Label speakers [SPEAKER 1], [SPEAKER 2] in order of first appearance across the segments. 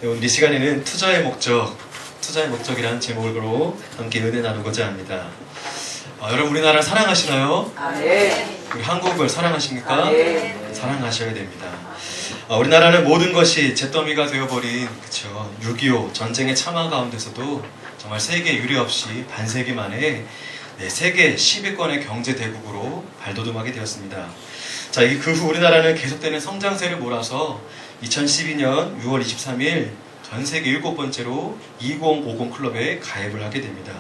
[SPEAKER 1] 네, 오늘 이 시간에는 투자의 목적이라는 제목으로 함께 은혜 나누고자 합니다. 여러분 우리나라 사랑하시나요?
[SPEAKER 2] 네.
[SPEAKER 1] 우리 한국을 사랑하십니까?
[SPEAKER 2] 네.
[SPEAKER 1] 사랑하셔야 됩니다. 우리나라는 모든 것이 잿더미가 되어버린 6.25 전쟁의 참화 가운데서도 정말 세계 유례 없이 반세기 만에 세계 10위권의 경제 대국으로 발돋움하게 되었습니다. 자, 그 후 우리나라는 계속되는 성장세를 몰아서 2012년 6월 23일 전 세계 7번째로 2050 클럽에 가입을 하게 됩니다.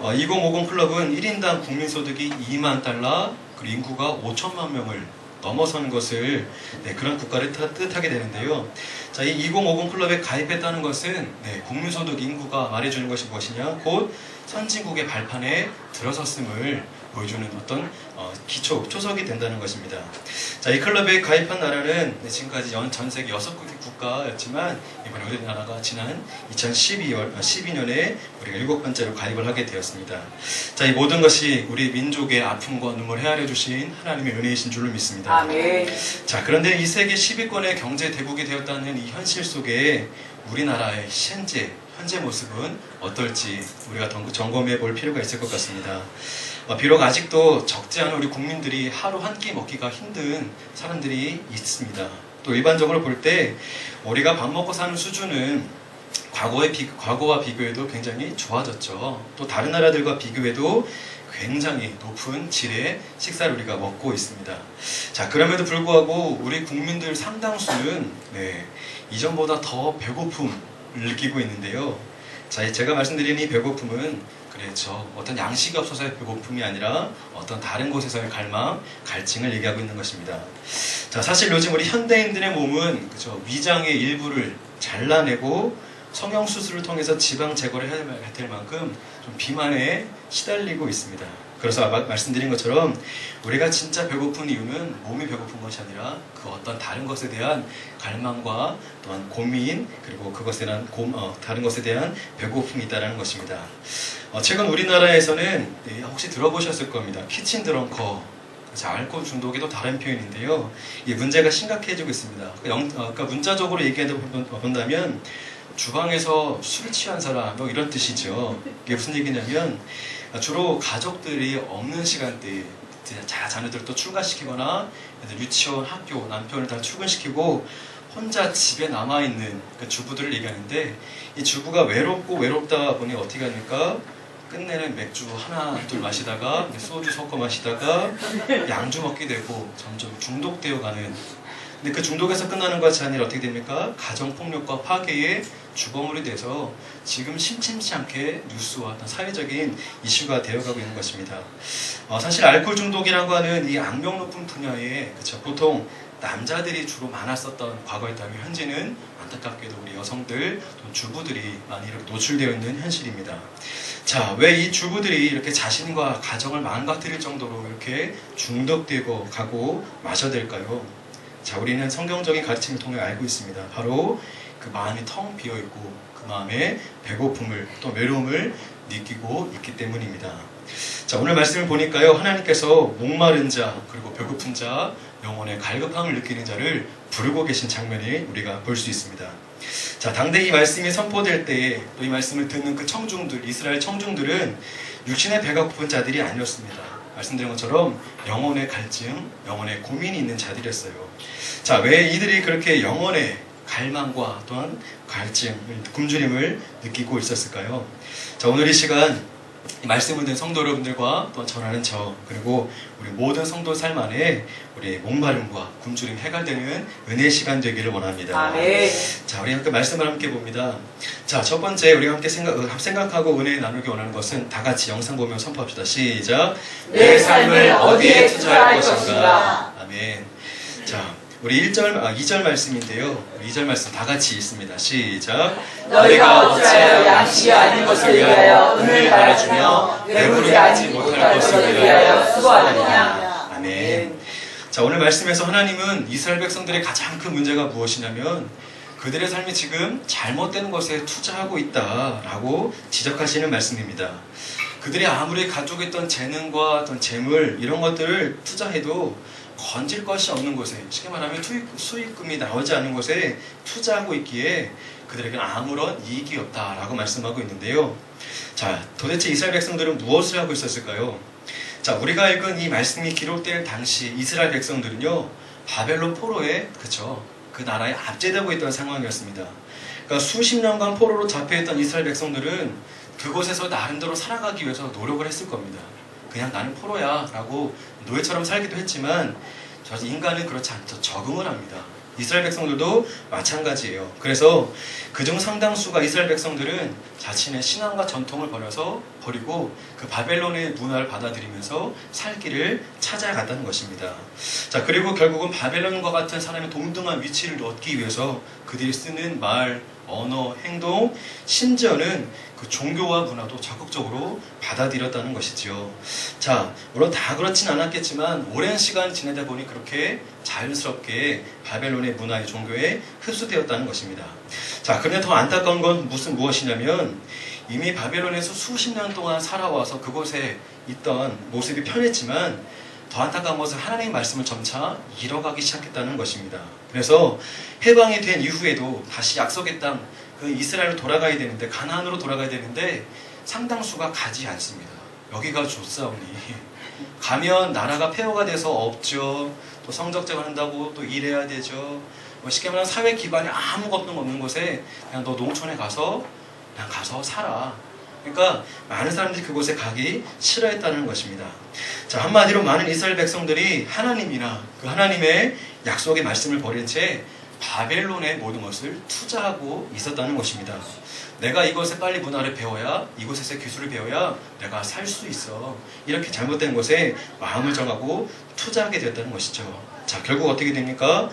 [SPEAKER 1] 2050 클럽은 1인당 국민소득이 2만 달러, 그리고 인구가 5천만 명을 넘어선 것을 그런 국가를 뜻하게 되는데요. 자, 이 2050 클럽에 가입했다는 것은 국민소득 인구가 말해주는 것이 무엇이냐? 곧 선진국의 발판에 들어섰음을 보여주는 어떤 초석이 된다는 것입니다. 자, 이 클럽에 가입한 나라는 지금까지 전 세계 6개 국가였지만 이번에 우리나라가 지난 2012년에 우리가 7번째로 가입을 하게 되었습니다. 자, 이 모든 것이 우리 민족의 아픔과 눈물을 헤아려 주신 하나님의 은혜이신 줄로 믿습니다.
[SPEAKER 2] 아멘.
[SPEAKER 1] 자, 그런데 이 세계 10위권의 경제 대국이 되었다는 이 현실 속에 우리나라의 현재 모습은 어떨지 우리가 점검해 볼 필요가 있을 것 같습니다. 비록 아직도 적지 않은 우리 국민들이 하루 한 끼 먹기가 힘든 사람들이 있습니다. 또 일반적으로 볼 때 우리가 밥 먹고 사는 수준은 과거와 비교해도 굉장히 좋아졌죠. 또 다른 나라들과 비교해도 굉장히 높은 질의 식사를 우리가 먹고 있습니다. 자, 그럼에도 불구하고 우리 국민들 상당수는 이전보다 더 배고픔을 느끼고 있는데요. 자, 제가 말씀드린 이 배고픔은 어떤 양식이 없어서의 배고픔이 아니라 어떤 다른 곳에서의 갈증을 얘기하고 있는 것입니다. 자, 사실 요즘 우리 현대인들의 몸은 위장의 일부를 잘라내고 성형수술을 통해서 지방 제거를 해야 될 만큼 좀 비만에 시달리고 있습니다. 그래서 말씀드린 것처럼 우리가 진짜 배고픈 이유는 몸이 배고픈 것이 아니라 그 어떤 다른 것에 대한 갈망과 또한 고민, 그리고 그것에 대한 다른 것에 대한 배고픔이 있다는 것입니다. 최근 우리나라에서는 혹시 들어보셨을 겁니다. 키친 드렁커, 알코올 중독이 또 다른 표현인데요. 이 문제가 심각해지고 있습니다. 그러니까 문자적으로 얘기하다 본다면 주방에서 술을 취한 사람 이런 뜻이죠. 이게 무슨 얘기냐면 주로 가족들이 없는 시간대에 자녀들을 또 출가시키거나 유치원, 학교, 남편을 다 출근시키고 혼자 집에 남아있는 주부들을 얘기하는데, 이 주부가 외롭다 보니 어떻게 합니까? 끝내는 맥주 하나 둘 마시다가 소주 섞어 마시다가 양주 먹게 되고 점점 중독되어 가는, 근데 그 중독에서 끝나는 것이 아니라 어떻게 됩니까? 가정폭력과 파괴의 주범으로 돼서 지금 심심치 않게 뉴스와 어떤 사회적인 이슈가 되어가고 있는 것입니다. 사실 알코올 중독이라고 하는 이 악명 높은 분야에 보통 남자들이 주로 많았었던 과거였다면 현재는 안타깝게도 우리 여성들, 또 주부들이 많이 이렇게 노출되어 있는 현실입니다. 자, 왜 이 주부들이 이렇게 자신과 가정을 망가뜨릴 정도로 이렇게 중독되고 가고 마셔야 될까요? 자, 우리는 성경적인 가르침을 통해 알고 있습니다. 바로 그 마음이 텅 비어있고 그 마음에 배고픔을 또 외로움을 느끼고 있기 때문입니다. 자, 오늘 말씀을 보니까요, 하나님께서 목마른 자 그리고 배고픈 자, 영혼의 갈급함을 느끼는 자를 부르고 계신 장면을 우리가 볼 수 있습니다. 자, 당대 이 말씀이 선포될 때에 또 이 말씀을 듣는 그 청중들, 이스라엘 청중들은 육신의 배가 고픈 자들이 아니었습니다. 말씀드린 것처럼 영혼의 갈증, 영혼의 고민이 있는 자들이었어요. 자, 왜 이들이 그렇게 영혼의 갈망과 또한 갈증, 굶주림을 느끼고 있었을까요? 자, 오늘 이 시간 이 말씀을 듣는 성도 여러분들과 또 전하는 저, 그리고 우리 모든 성도 삶 안에 우리 목마름과 굶주림 해결되는 은혜의 시간 되기를 원합니다.
[SPEAKER 2] 아멘.
[SPEAKER 1] 자, 우리 함께 말씀을 함께 봅니다. 자, 첫 번째 우리가 함께 생각하고 은혜 나누기 원하는 것은 다 같이 영상 보며 선포합시다. 시작.
[SPEAKER 2] 내 삶을 어디에 투자할 것인가?
[SPEAKER 1] 아멘. 자, 우리 2절 말씀인데요. 2절 말씀 다 같이 읽습니다. 시작.
[SPEAKER 2] 너희가 어찌하여 양식이 아닌 것을 위하여 은을 바라주며 배부르게 하지 못할 것을 위하여 수고하느냐.
[SPEAKER 1] 아멘. 자, 오늘 말씀에서 하나님은 이스라엘 백성들의 가장 큰 문제가 무엇이냐면 그들의 삶이 지금 잘못된 것에 투자하고 있다라고 지적하시는 말씀입니다. 그들이 아무리 가지고 있던 재능과 어떤 재물 이런 것들을 투자해도 건질 것이 없는 곳에, 쉽게 말하면 수익금이 나오지 않는 곳에 투자하고 있기에 그들에게는 아무런 이익이 없다라고 말씀하고 있는데요. 자, 도대체 이스라엘 백성들은 무엇을 하고 있었을까요? 자, 우리가 읽은 이 말씀이 기록될 당시 이스라엘 백성들은요, 바벨론 포로에, 그쵸, 그 나라에 압제되고 있던 상황이었습니다. 그러니까 수십 년간 포로로 잡혀있던 이스라엘 백성들은 그곳에서 나름대로 살아가기 위해서 노력을 했을 겁니다. 그냥 나는 포로야 라고 노예처럼 살기도 했지만 인간은 그렇지 않죠. 적응을 합니다. 이스라엘 백성들도 마찬가지예요. 그래서 그중 상당수가 이스라엘 백성들은 자신의 신앙과 전통을 버리고 그 바벨론의 문화를 받아들이면서 살 길을 찾아갔다는 것입니다. 자, 그리고 결국은 바벨론과 같은 사람의 동등한 위치를 얻기 위해서 그들이 쓰는 말, 언어, 행동, 심지어는 그 종교와 문화도 적극적으로 받아들였다는 것이지요. 자, 물론 다 그렇진 않았겠지만 오랜 시간 지내다 보니 그렇게 자연스럽게 바벨론의 문화의 종교에 흡수되었다는 것입니다. 자, 그런데 더 안타까운 건 무엇이냐면 이미 바벨론에서 수십 년 동안 살아와서 그곳에 있던 모습이 편했지만 더 안타까운 것은 하나님의 말씀을 점차 잃어가기 시작했다는 것입니다. 그래서 해방이 된 이후에도 다시 약속의 땅, 그 이스라엘로 돌아가야 되는데, 가나안으로 돌아가야 되는데 상당수가 가지 않습니다. 여기가 좋사오니 가면 나라가 폐허가 돼서 없죠. 또 성적자가 한다고 또 일해야 되죠. 쉽게 말하면 사회 기반이 아무것도 없는 곳에 그냥 너 농촌에 가서 살아. 그러니까 많은 사람들이 그곳에 가기 싫어했다는 것입니다. 자, 한마디로 많은 이스라엘 백성들이 하나님이나 그 하나님의 약속의 말씀을 버린 채 바벨론의 모든 것을 투자하고 있었다는 것입니다. 내가 이곳에 빨리 문화를 배워야, 이곳에서 기술을 배워야 내가 살 수 있어. 이렇게 잘못된 것에 마음을 정하고 투자하게 되었다는 것이죠. 자, 결국 어떻게 됩니까?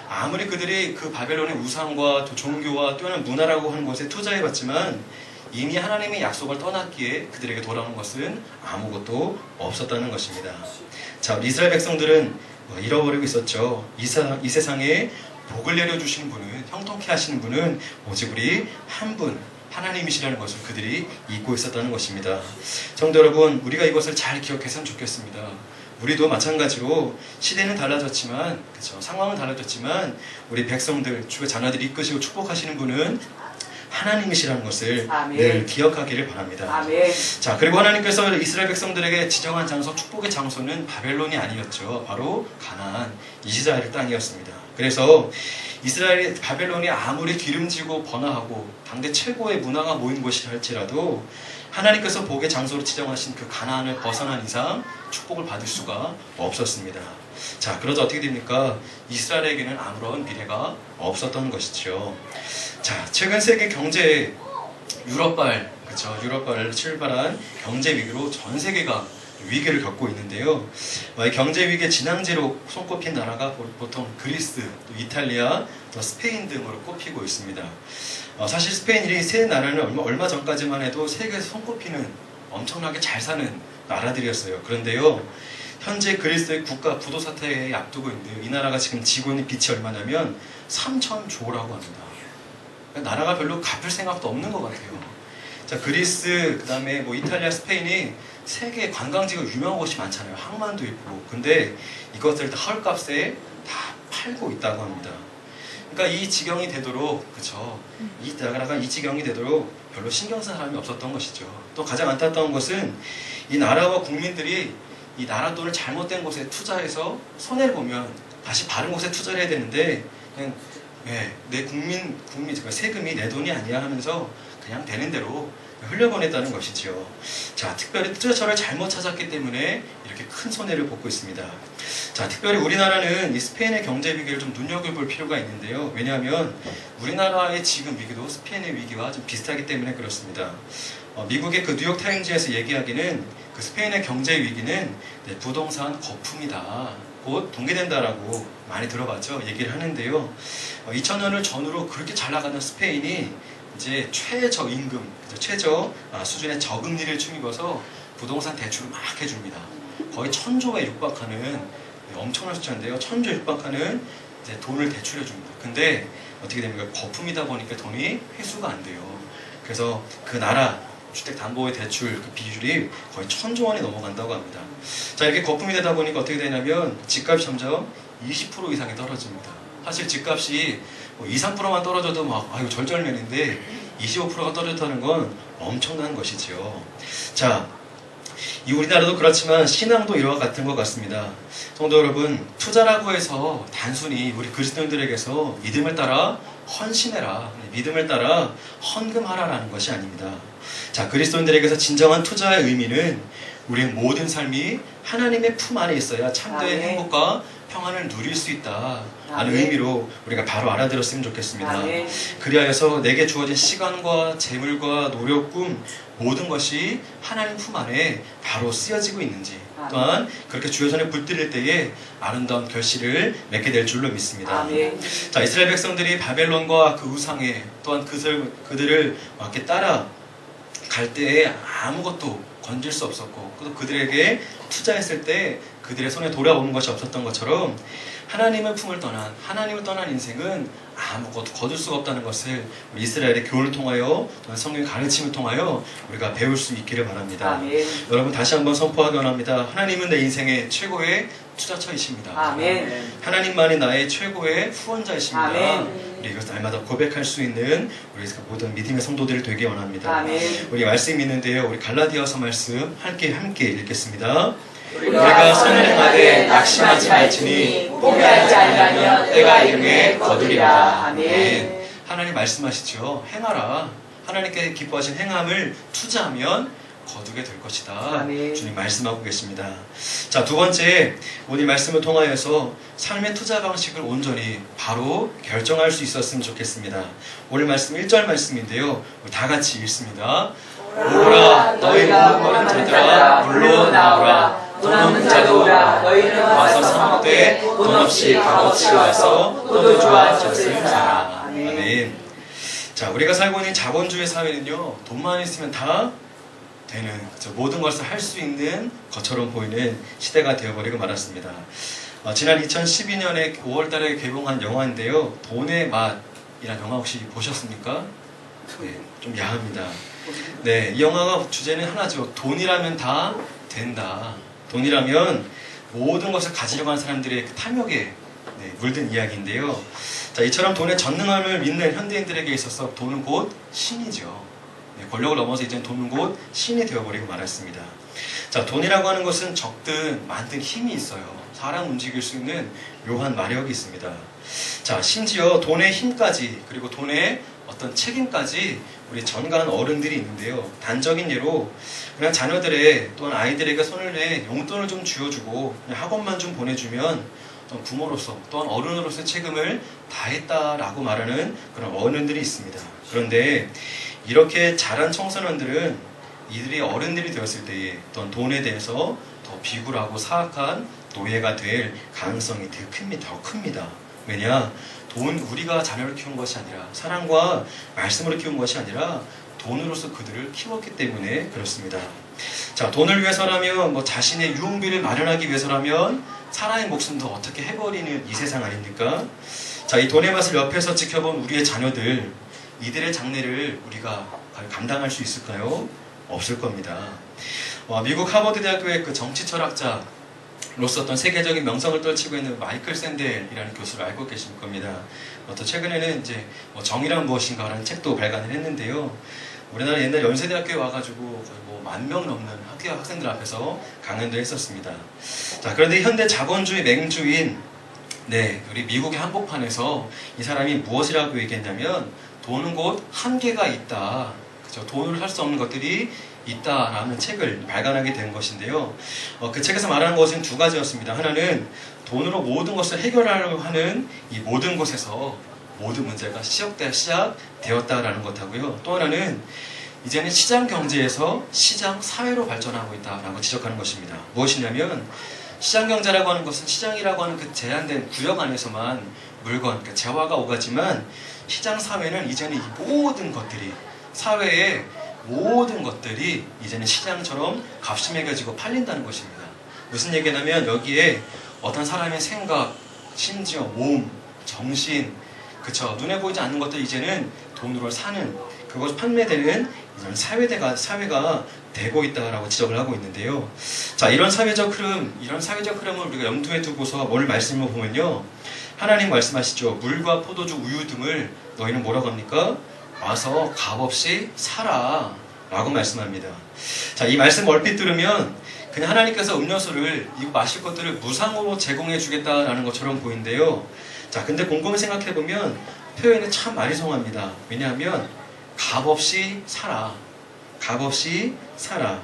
[SPEAKER 1] 아무리 그들이 그 바벨론의 우상과 또 종교와 뛰어난 문화라고 하는 것에 투자해봤지만 이미 하나님의 약속을 떠났기에 그들에게 돌아오는 것은 아무것도 없었다는 것입니다. 자, 우리 이스라엘 백성들은 잃어버리고 있었죠. 이 세상에 복을 내려주시는 분은, 형통케 하시는 분은 오직 우리 한 분, 하나님이시라는 것을 그들이 잊고 있었다는 것입니다. 성도 여러분, 우리가 이것을 잘 기억했으면 좋겠습니다. 우리도 마찬가지로 시대는 달라졌지만, 그렇죠, 상황은 달라졌지만 우리 백성들, 주의 자녀들이 이끄시고 축복하시는 분은 하나님이시라는 것을
[SPEAKER 2] 아멘.
[SPEAKER 1] 늘 기억하기를 바랍니다.
[SPEAKER 2] 아멘.
[SPEAKER 1] 자, 그리고 하나님께서 이스라엘 백성들에게 지정한 장소, 축복의 장소는 바벨론이 아니었죠. 바로 가나안, 이스라엘 땅이었습니다. 그래서 바벨론이 아무리 기름지고 번화하고 당대 최고의 문화가 모인 곳이라 할지라도 하나님께서 복의 장소로 지정하신 그 가나안을 벗어난 이상 축복을 받을 수가 없었습니다. 자, 그러자 어떻게 됩니까? 이스라엘에게는 아무런 미래가 없었던 것이죠. 자, 최근 세계 경제 유럽발, 그렇죠, 유럽발을 출발한 경제 위기로 전 세계가 위기를 겪고 있는데요. 이 경제 위기의 진앙지로 손꼽힌 나라가 보통 그리스, 또 이탈리아, 또 스페인 등으로 꼽히고 있습니다. 사실 스페인 이 세 나라는 얼마 전까지만 해도 세계에서 손꼽히는 엄청나게 잘 사는 나라들이었어요. 그런데요, 현재 그리스의 국가 부도 사태에 앞두고 있는데요. 이 나라가 지금 지고 있는 빚이 얼마냐면 3,000조라고 합니다. 나라가 별로 갚을 생각도 없는 것 같아요. 자, 그리스, 그 다음에 이탈리아, 스페인이 세계 관광지가 유명한 곳이 많잖아요. 항만도 있고. 근데 이것들을 다 헐값에 다 팔고 있다고 합니다. 그러니까 이 지경이 되도록, 그쵸, 이 나라가 이 지경이 되도록 별로 신경 쓴 사람이 없었던 것이죠. 또 가장 안타까운 것은 이 나라와 국민들이 이 나라 돈을 잘못된 곳에 투자해서 손해를 보면 다시 바른 곳에 투자를 해야 되는데 그냥 내 국민 세금이 내 돈이 아니야 하면서 그냥 되는 대로 흘려보냈다는 것이죠. 자, 특별히 투자처를 잘못 찾았기 때문에 이렇게 큰 손해를 보고 있습니다. 자, 특별히 우리나라는 이 스페인의 경제 위기를 좀 눈여겨볼 필요가 있는데요. 왜냐하면 우리나라의 지금 위기도 스페인의 위기와 좀 비슷하기 때문에 그렇습니다. 미국의 그 뉴욕 타임즈에서 얘기하기는 그 스페인의 경제 위기는 부동산 거품이다, 곧 동기된다라고 많이 들어봤죠. 얘기를 하는데요. 2000년을 전후로 그렇게 잘 나가는 스페인이 이제 최저임금, 최저 수준의 저금리를 추입어서 부동산 대출을 막 해줍니다. 거의 1,000조에 육박하는 엄청난 숫자인데요. 1,000조에 육박하는 이제 돈을 대출해줍니다. 근데 어떻게 됩니까? 거품이다 보니까 돈이 회수가 안 돼요. 그래서 그 나라, 주택담보대출 그 비율이 거의 1,000조 원이 넘어간다고 합니다. 자, 이렇게 거품이 되다 보니까 어떻게 되냐면 집값이 점점 20% 이상이 떨어집니다. 사실 집값이 뭐 2, 3%만 떨어져도 막 아유 절절면인데 25%가 떨어졌다는 건 엄청난 것이지요. 자, 이 우리나라도 그렇지만 신앙도 이와 같은 것 같습니다. 성도 여러분, 투자라고 해서 단순히 우리 그리스도인들에게서 믿음을 따라 헌신해라, 믿음을 따라 헌금하라라는 것이 아닙니다. 자, 그리스도인들에게서 진정한 투자의 의미는 우리의 모든 삶이 하나님의 품 안에 있어야 참된 행복과 평안을 누릴 수 있다라는 의미로 우리가 바로 알아들었으면 좋겠습니다. 그리하여서 내게 주어진 시간과 재물과 노력, 꿈 모든 것이 하나님 품 안에 바로 쓰여지고 있는지, 또한 그렇게 주의 손에 불들일 때에 아름다운 결실을 맺게 될 줄로 믿습니다. 자, 이스라엘 백성들이 바벨론과 그 우상에 또한 그들을 이렇게 따라 갈 때에 아무것도 건질 수 없었고, 또 그들에게 투자했을 때 그들의 손에 돌아오는 것이 없었던 것처럼 하나님을 떠난 인생은 아무것도 거둘 수가 없다는 것을 이스라엘의 교훈을 통하여, 또한 성경의 가르침을 통하여 우리가 배울 수 있기를 바랍니다. 여러분, 다시 한번 선포하기 원합니다. 하나님은 내 인생의 최고의 투자처이십니다. 하나님만이 나의 최고의 후원자이십니다. 우리 이것을 날마다 고백할 수 있는 우리 모든 믿음의 성도들이 되기 원합니다. 우리 말씀이 있는데요, 우리 갈라디아서 말씀 함께 읽겠습니다.
[SPEAKER 2] 우리가 선을 행하되 낙심하지 말지니 포기하지 아니하면 때가 이르매 거두리라. 아멘.
[SPEAKER 1] 하나님 말씀하시죠. 행하라. 하나님께 기뻐하신 행함을 투자하면 거두게 될 것이다.
[SPEAKER 2] 아멘.
[SPEAKER 1] 주님 말씀하고 계십니다. 자, 두 번째, 오늘 말씀을 통하여서 삶의 투자 방식을 온전히 바로 결정할 수 있었으면 좋겠습니다. 오늘 말씀 1절 말씀인데요, 다 같이 읽습니다. 오라, 너희 모든 거는 자들아 물로 나오라. 돈 없는 자도 오라. 너희는 와서 사 먹되 돈 없이 값없이 와서 포도주와 젖을 사라. 아멘. 자, 우리가 살고 있는 자본주의 사회는요, 돈만 있으면 다 되는, 모든 것을 할 수 있는 것처럼 보이는 시대가 되어버리고 말았습니다. 지난 2012년에 5월달에 개봉한 영화인데요, 돈의 맛이라는 영화 혹시 보셨습니까? 네, 좀 야합니다. 네, 이 영화가 주제는 하나죠. 돈이라면 다 된다. 돈이라면 모든 것을 가지려고 하는 사람들의 그 탐욕에 물든 이야기인데요. 자, 이처럼 돈의 전능함을 믿는 현대인들에게 있어서 돈은 곧 신이죠. 권력을 넘어서 이제는 돈은 곧 신이 되어버리고 말았습니다. 자, 돈이라고 하는 것은 적든 많든 힘이 있어요. 사람 움직일 수 있는 묘한 마력이 있습니다. 자, 심지어 돈의 힘까지, 그리고 돈의 어떤 책임까지 우리 전가한 어른들이 있는데요. 단적인 예로 그냥 자녀들의, 또한 아이들에게 손을 내 용돈을 좀 쥐어주고 그냥 학원만 좀 보내주면 부모로서 또한 어른으로서의 책임을 다했다라고 말하는 그런 어른들이 있습니다. 그런데 이렇게 자란 청소년들은 이들이 어른들이 되었을 때에 또한 돈에 대해서 더 비굴하고 사악한 노예가 될 가능성이 더 큽니다. 왜냐? 우리가 자녀를 키운 것이 아니라, 사랑과 말씀으로 키운 것이 아니라 돈으로서 그들을 키웠기 때문에 그렇습니다. 자, 돈을 위해서라면, 자신의 유흥비를 마련하기 위해서라면 사람의 목숨도 어떻게 해버리는 이 세상 아닙니까? 자, 이 돈의 맛을 옆에서 지켜본 우리의 자녀들, 이들의 장래를 우리가 감당할 수 있을까요? 없을 겁니다. 미국 하버드 대학교의 그 정치 철학자 로서 어떤 세계적인 명성을 떨치고 있는 마이클 샌델이라는 교수를 알고 계실 겁니다. 또 최근에는 이제 정의란 무엇인가라는 책도 발간을 했는데요. 우리나라 옛날 연세대학교에 와가지고 거의 10,000명 넘는 학생들 앞에서 강연도 했었습니다. 자, 그런데 현대 자본주의 맹주인 우리 미국의 한복판에서 이 사람이 무엇이라고 얘기했냐면, 돈은 곧 한계가 있다. 그죠? 돈으로 살 수 없는 것들이 있다라는 책을 발간하게 된 것인데요. 그 책에서 말하는 것은 두 가지였습니다. 하나는 돈으로 모든 것을 해결하려고 하는 이 모든 곳에서 모든 문제가 시작되었다라는 것하고요. 또 하나는 이제는 시장 경제에서 시장 사회로 발전하고 있다라고 지적하는 것입니다. 무엇이냐면, 시장 경제라고 하는 것은 시장이라고 하는 그 제한된 구역 안에서만 물건, 그 재화가 오가지만, 시장 사회는 이제는 이 모든 것들이, 사회의 모든 것들이 이제는 시장처럼 값이 매겨지고 팔린다는 것입니다. 무슨 얘기냐면, 여기에 어떤 사람의 생각, 심지어 몸, 정신, 그쵸. 눈에 보이지 않는 것들 이제는 돈으로 사는, 그것 판매되는 이런 사회가 되고 있다라고 지적을 하고 있는데요. 자, 이런 사회적 흐름을 우리가 염두에 두고서 뭘 말씀을 보면요. 하나님 말씀하시죠. 물과 포도주, 우유 등을 너희는 뭐라고 합니까? 와서 값없이 사라 라고 말씀합니다. 자, 이 말씀 얼핏 들으면 그냥 하나님께서 음료수를, 이거 마실 것들을 무상으로 제공해 주겠다라는 것처럼 보이는데요. 자, 근데 곰곰이 생각해 보면 표현이 참 아리송합니다. 왜냐하면 값없이 사라. 값없이 사라.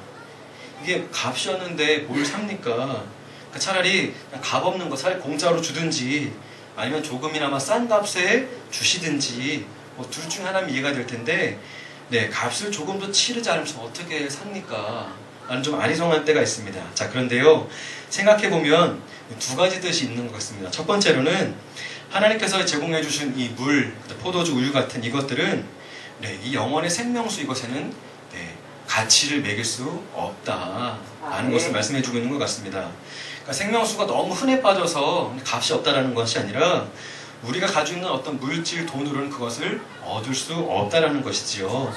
[SPEAKER 1] 이게 값이 없는데 뭘 삽니까? 그러니까 차라리 그냥 값없는 거 차라리 공짜로 주든지 아니면 조금이나마 싼 값에 주시든지 뭐 둘 중 하나면 이해가 될 텐데, 네, 값을 조금 더 치르지 않으면서 어떻게 삽니까? 라는 좀 아리송한 때가 있습니다. 자, 그런데요, 생각해보면 두 가지 뜻이 있는 것 같습니다. 첫 번째로는 하나님께서 제공해 주신 이 물, 포도주, 우유 같은 이것들은, 네, 이 영혼의 생명수 이것에는, 네, 가치를 매길 수 없다라는 것을 말씀해 주고 있는 것 같습니다. 그러니까 생명수가 너무 흔해 빠져서 값이 없다라는 것이 아니라 우리가 가지고 있는 어떤 물질, 돈으로는 그것을 얻을 수 없다라는 것이지요.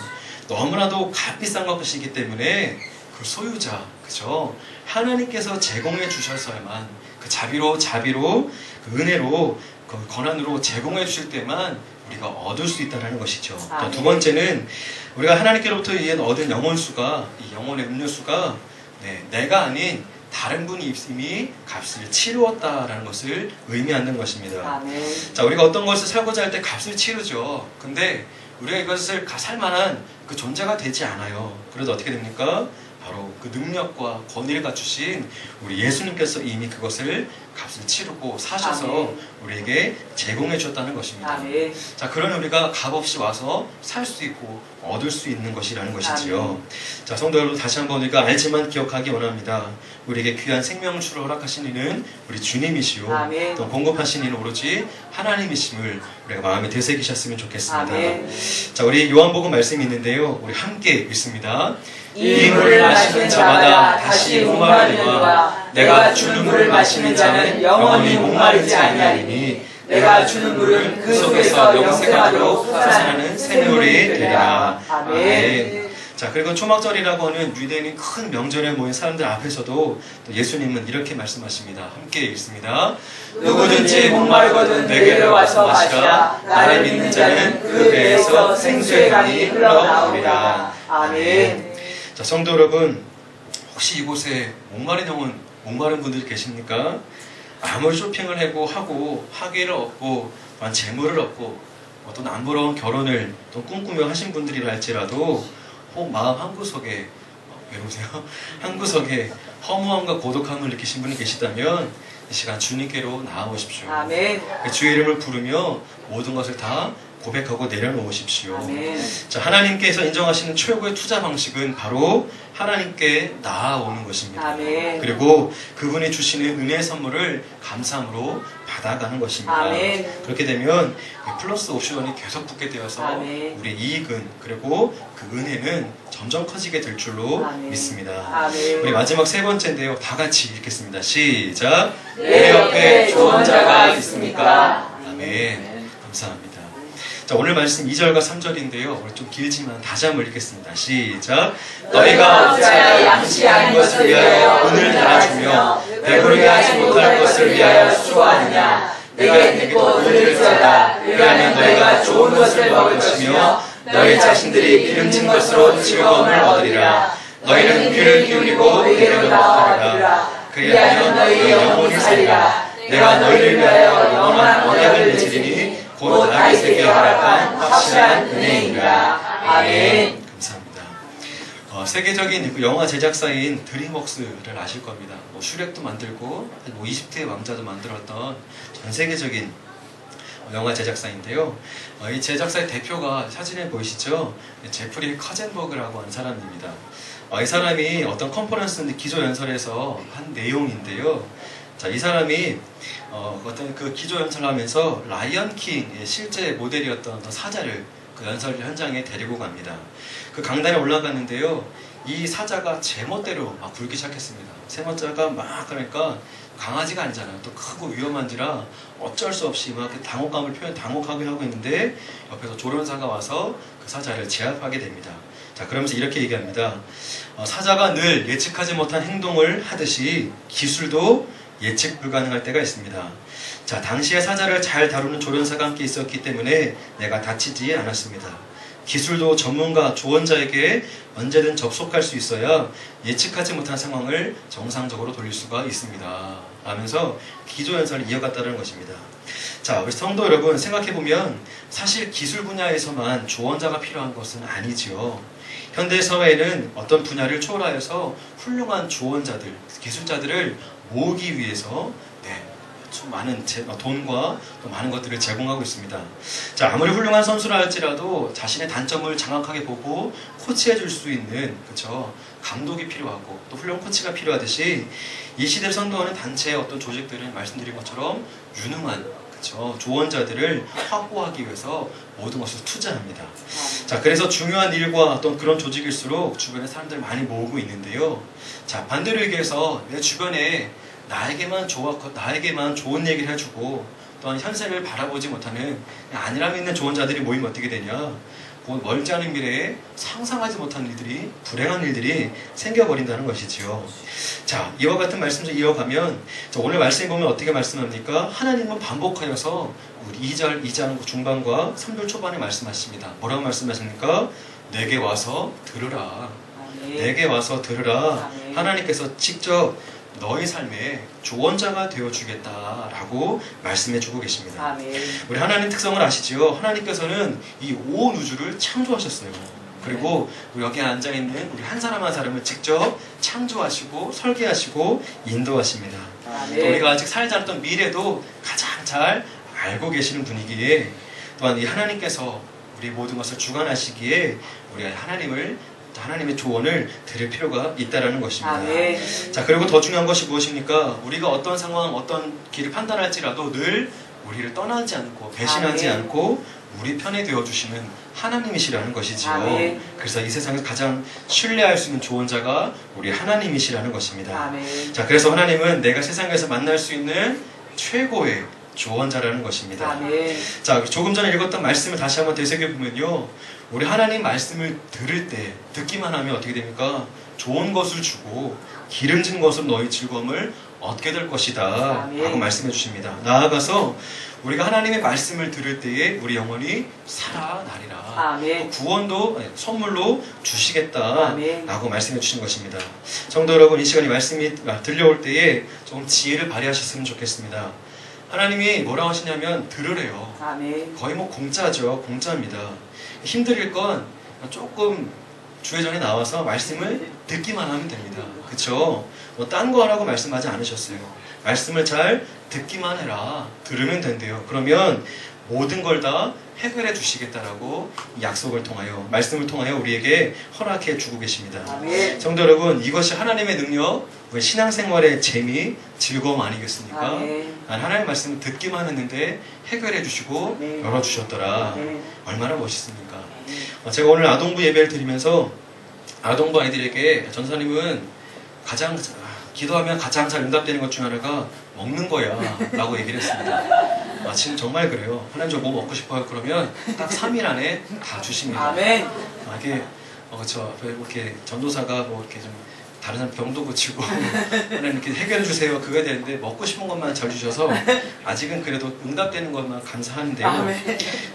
[SPEAKER 1] 너무나도 값비싼 것이기 때문에 그 소유자, 그죠? 하나님께서 제공해 주셔서야만, 그 자비로 그 은혜로 그 권한으로 제공해 주실 때만 우리가 얻을 수 있다는 것이죠. 또 두 번째는 우리가 하나님께로부터 얻은 영혼수가, 이 영혼의 음료수가, 네, 내가 아닌 다른 분이 이미 값을 치루었다라는 것을 의미하는 것입니다.
[SPEAKER 2] 아멘.
[SPEAKER 1] 자, 우리가 어떤 것을 살고자 할 때 값을 치르죠. 근데 우리가 이것을 살 만한 그 존재가 되지 않아요. 그래도 어떻게 됩니까? 바로 그 능력과 권위를 갖추신 우리 예수님께서 이미 그것을 값을 치르고 사셔서
[SPEAKER 2] 아멘.
[SPEAKER 1] 우리에게 제공해 주셨다는 것입니다.
[SPEAKER 2] 아멘.
[SPEAKER 1] 자, 그러니 우리가 값없이 와서 살 수 있고 얻을 수 있는 것이라는 것이지요.
[SPEAKER 2] 아멘.
[SPEAKER 1] 자, 성도 여러분, 다시 한번 우리가 알지만 기억하기 원합니다. 우리에게 귀한 생명수를 허락하신 이는 우리 주님이시오.
[SPEAKER 2] 아멘.
[SPEAKER 1] 또 공급하신 이는 오로지 하나님이심을 우리가 마음에 되새기셨으면 좋겠습니다.
[SPEAKER 2] 아멘.
[SPEAKER 1] 자, 우리 요한복음 말씀이 있는데요. 우리 함께 읽습니다.
[SPEAKER 2] 이 물을 마시는 자마다 다시 목마르리라. 내가 주는 물을 마시는 자는 영원히 목마르지 아니하리니 내가 주는 물은 그 속에서 영생하도록 솟아나는 샘물이 되리라. 아멘.
[SPEAKER 1] 자, 그리고 초막절이라고 하는 유대인이 큰 명절에 모인 사람들 앞에서도 또 예수님은 이렇게 말씀하십니다. 함께 읽습니다.
[SPEAKER 2] 누구든지 목마르거든 내게로 와서 마시라. 나를 믿는 자는 그 배에서 생수의 강이 흘러나오리라. 아멘.
[SPEAKER 1] 자, 성도 여러분, 혹시 이곳에 목마른 분들이 계십니까? 아무리 쇼핑을 하고 학위를 얻고 재물을 얻고 어떤 남부러운 결혼을 또 꿈꾸며 하신 분들이라 할지라도 혹 마음 한구석에 외로우세요? 한구석에 허무함과 고독함을 느끼신 분이 계시다면 이 시간 주님께로 나아오십시오.
[SPEAKER 2] 아멘.
[SPEAKER 1] 주의 이름을 부르며 모든 것을 다 고백하고 내려놓으십시오.
[SPEAKER 2] 아멘.
[SPEAKER 1] 자, 하나님께서 인정하시는 최고의 투자 방식은 바로 하나님께 나아오는 것입니다.
[SPEAKER 2] 아멘.
[SPEAKER 1] 그리고 그분이 주시는 은혜의 선물을 감사함으로 받아가는 것입니다.
[SPEAKER 2] 아멘.
[SPEAKER 1] 그렇게 되면 플러스 옵션이 계속 붙게 되어서
[SPEAKER 2] 아멘.
[SPEAKER 1] 우리의 이익은, 그리고 그 은혜는 점점 커지게 될 줄로
[SPEAKER 2] 아멘.
[SPEAKER 1] 믿습니다.
[SPEAKER 2] 아멘.
[SPEAKER 1] 우리 마지막 세 번째인데요. 다 같이 읽겠습니다. 시작.
[SPEAKER 2] 내 옆에 좋은 자가 있습니까?
[SPEAKER 1] 아멘. 감사합니다. 자, 오늘 말씀 2절과 3절인데요. 오늘 좀 길지만 다시 한번 읽겠습니다. 시작.
[SPEAKER 2] 너희가 어찌하여 양치 아닌 것을 위하여 은을 달아주며 배부르게 하지 못할 것을 위하여 수고하느냐. 내가 믿고 은을 주었다. 그리하면 너희가 좋은 것을 먹을 것이며 너희 자신들이 기름진 것으로 즐거움을 얻으리라. 너희는 귀를 기울이고 내게로 나아가리라. 그리하면 너희 영혼이 살리라. 내가 너희를 위하여 영원한 언약을 맺으리니 곧 다윗에게 허락한 확실한 은혜이니라. 아멘.
[SPEAKER 1] 감사합니다. 세계적인 그 영화 제작사인 드림웍스를 아실 겁니다. 슈렉도 만들고 20대의 왕자도 만들었던 전 세계적인 영화 제작사인데요. 이 제작사의 대표가 사진에 보이시죠? 제프리 커젠버그라고 하는 사람입니다. 이 사람이 어떤 컨퍼런스 기조연설에서 한 내용인데요. 자, 이 사람이 어떤 그 기조연설을 하면서 라이언 킹의 실제 모델이었던 어떤 사자를 그 연설 현장에 데리고 갑니다. 그 강단에 올라갔는데요. 이 사자가 제멋대로 막 굴기 시작했습니다. 제멋자가 막 그러니까 강아지가 아니잖아요. 또 크고 위험한지라 어쩔 수 없이 막 당혹하게 하고 있는데 옆에서 조련사가 와서 그 사자를 제압하게 됩니다. 자, 그러면서 이렇게 얘기합니다. 사자가 늘 예측하지 못한 행동을 하듯이 기술도 예측 불가능할 때가 있습니다. 자, 당시에 사자를 잘 다루는 조련사가 함께 있었기 때문에 내가 다치지 않았습니다. 기술도 전문가, 조언자에게 언제든 접속할 수 있어야 예측하지 못한 상황을 정상적으로 돌릴 수가 있습니다. 하면서 기조연설을 이어갔다는 것입니다. 자, 우리 성도 여러분 생각해보면 사실 기술 분야에서만 조언자가 필요한 것은 아니지요. 현대 사회에는 어떤 분야를 초월하여서 훌륭한 조언자들, 기술자들을 모으기 위해서 좀 많은 돈과 또 많은 것들을 제공하고 있습니다. 자, 아무리 훌륭한 선수라 할지라도 자신의 단점을 정확하게 보고 코치해 줄 수 있는 그쵸 감독이 필요하고 또 훌륭한 코치가 필요하듯이 이 시대를 선도하는 단체의 어떤 조직들은 말씀드린 것처럼 유능한 그쵸 조언자들을 확보하기 위해서 모든 것을 투자합니다. 자, 그래서 중요한 일과 어떤 그런 조직일수록 주변에 사람들 많이 모으고 있는데요. 자, 반대로 얘기해서 내 주변에 나에게만 좋은 얘기를 해주고 또한 현세를 바라보지 못하는 안일함 있는 조언자들이 모이면 어떻게 되냐, 멀지 않은 미래에 상상하지 못한 일들이, 불행한 일들이 생겨버린다는 것이지요. 자, 이와 같은 말씀 좀 이어가면 오늘 말씀에 보면 어떻게 말씀합니까? 하나님은 반복하여서 우리 2장 중반과 3절 초반에 말씀하십니다. 뭐라고 말씀하십니까? 내게 와서 들으라. 내게 와서 들으라. 하나님께서 직접 너희 삶에 조언자가 되어주겠다라고 말씀해주고 계십니다. 우리 하나님 특성을 아시죠? 하나님께서는 이 온 우주를 창조하셨어요. 그리고 여기 앉아있는 우리 한 사람 한 사람을 직접 창조하시고 설계하시고 인도하십니다. 또 우리가 아직 살지 않았던 미래도 가장 잘 알고 계시는 분이기에 또한 이 하나님께서 우리 모든 것을 주관하시기에 우리가 하나님의 조언을 들을 필요가 있다는 것입니다. 자, 그리고 더 중요한 것이 무엇입니까? 우리가 어떤 상황, 어떤 길을 판단할지라도 늘 우리를 떠나지 않고 배신하지 않고 우리 편에 되어주시는 하나님이시라는 것이지요. 그래서 이 세상에서 가장 신뢰할 수 있는 조언자가 우리 하나님이시라는 것입니다. 자, 그래서 하나님은 내가 세상에서 만날 수 있는 최고의 조언자라는 것입니다. 자, 조금 전에 읽었던 말씀을 다시 한번 되새겨보면요, 우리 하나님 말씀을 들을 때 듣기만 하면 어떻게 됩니까? 좋은 것을 주고 기름진 것으로 너희 즐거움을 얻게 될 것이다 라고 말씀해 주십니다. 나아가서 우리가 하나님의 말씀을 들을 때에 우리 영혼이 살아나리라. 또 구원도 선물로 주시겠다 라고 말씀해 주신 것입니다. 성도 여러분, 이 시간에 말씀이 들려올 때에 좀 지혜를 발휘하셨으면 좋겠습니다. 하나님이 뭐라고 하시냐면 들으래요. 거의 공짜죠. 공짜입니다. 힘들 건 조금 주회전에 나와서 말씀을 듣기만 하면 됩니다. 그쵸? 딴 거 하라고 말씀하지 않으셨어요. 말씀을 잘 듣기만 해라. 들으면 된대요. 그러면 모든 걸 다 해결해 주시겠다라고 약속을 통하여, 말씀을 통하여 우리에게 허락해 주고 계십니다. 성도 여러분, 이것이 하나님의 능력, 우리 신앙생활의 재미, 즐거움 아니겠습니까? 하나님의 말씀을 듣기만 했는데 해결해 주시고 열어주셨더라. 얼마나 멋있습니까? 제가 오늘 아동부 예배를 드리면서 아동부 아이들에게 전사님은 기도하면 가장 잘 응답되는 것 중 하나가 먹는 거야 라고 얘기를 했습니다. 지금 정말 그래요. 하나님 저 뭐 먹고 싶어요? 그러면 딱 3일 안에 다 주십니다. 이게 이렇게 전도사가 이렇게 좀 다른 사람 병도 고치고 하나님 이렇게 해결해 주세요 그거야 되는데 먹고 싶은 것만 잘 주셔서 아직은 그래도 응답되는 것만 감사한데요.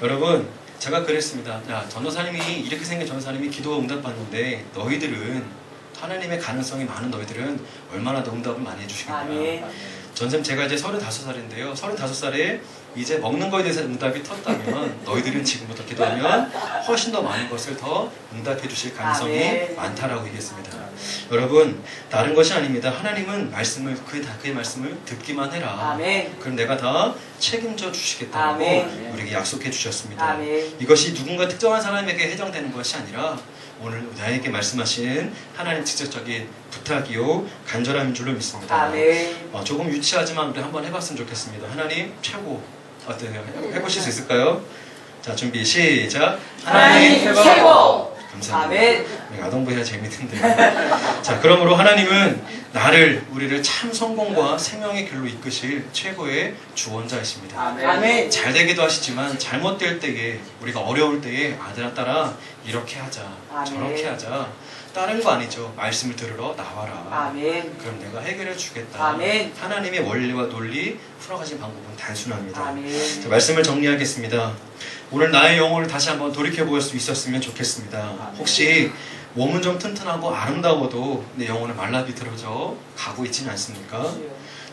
[SPEAKER 1] 여러분, 제가 그랬습니다. 야, 전도사님이 이렇게 생긴 전도사님이 기도가 응답받는데 너희들은, 하나님의 가능성이 많은 너희들은 얼마나 더 응답을 많이 해주시겠구나. 전쌤, 제가 이제 35살인데요 35살에 이제 먹는 거에 대해서 응답이 텄다면 너희들은 지금부터 기도하면 훨씬 더 많은 것을 더 응답해 주실 가능성이 많다라고 얘기했습니다. 여러분, 다른 것이 아닙니다. 하나님은 말씀을, 그의 말씀을 듣기만 해라. 그럼 내가 다 책임져 주시겠다고 우리에게 약속해 주셨습니다. 이것이 누군가 특정한 사람에게 해당되는 것이 아니라 오늘 나에게 말씀하신 하나님 직접적인 부탁이요 간절함인 줄로 믿습니다. 조금 유치하지만 우리 한번 해봤으면 좋겠습니다. 하나님 최고, 어때요? 해보실 수 있을까요? 자, 준비 시작.
[SPEAKER 2] 하나님 최고.
[SPEAKER 1] 감사합니다.
[SPEAKER 2] 아멘.
[SPEAKER 1] 아동부 해야 재밌는데. 자, 그러므로 하나님은 우리를 참 성공과 생명의 길로 이끄실 최고의 주원자이십니다.
[SPEAKER 2] 아멘.
[SPEAKER 1] 잘 되기도 하시지만 잘못될 때에, 우리가 어려울 때에 아들아 딸아 이렇게 하자,
[SPEAKER 2] 아멘.
[SPEAKER 1] 저렇게 하자, 다른 거 아니죠. 말씀을 들으러 나와라.
[SPEAKER 2] 아멘.
[SPEAKER 1] 그럼 내가 해결해 주겠다.
[SPEAKER 2] 아멘.
[SPEAKER 1] 하나님의 원리와 논리 풀어가신 방법은 단순합니다.
[SPEAKER 2] 아멘.
[SPEAKER 1] 자, 말씀을 정리하겠습니다. 오늘 나의 영혼을 다시 한번 돌이켜볼 수 있었으면 좋겠습니다. 혹시 몸은 좀 튼튼하고 아름다워도 내 영혼은 말라비틀어져 가고 있지는 않습니까?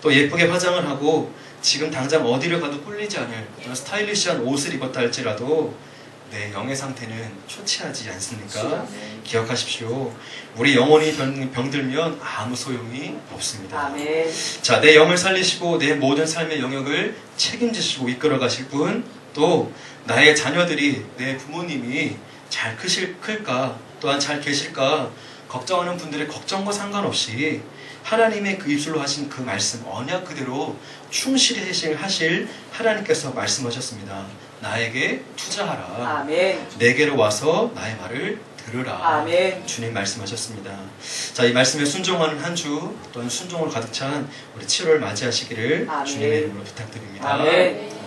[SPEAKER 1] 또 예쁘게 화장을 하고 지금 당장 어디를 가도 꿀리지 않을 그런 스타일리시한 옷을 입었다 할지라도 내 영의 상태는 초췌하지 않습니까? 기억하십시오. 우리 영혼이 병들면 아무 소용이 없습니다.
[SPEAKER 2] 아멘.
[SPEAKER 1] 자, 내 영을 살리시고 내 모든 삶의 영역을 책임지시고 이끌어 가실 분, 또 나의 자녀들이, 내 부모님이 잘 클까, 또한 잘 계실까 걱정하는 분들의 걱정과 상관없이 하나님의 그 입술로 하신 그 말씀, 언약 그대로 충실히 하실 하나님께서 말씀하셨습니다. 나에게 투자하라.
[SPEAKER 2] 아멘.
[SPEAKER 1] 내게로 와서 나의 말을 들으라.
[SPEAKER 2] 아멘.
[SPEAKER 1] 주님 말씀하셨습니다. 자, 이 말씀에 순종하는 한 주, 또한 순종으로 가득 찬 우리 7월 맞이하시기를
[SPEAKER 2] 아멘.
[SPEAKER 1] 주님의 이름으로 부탁드립니다.
[SPEAKER 2] 아멘.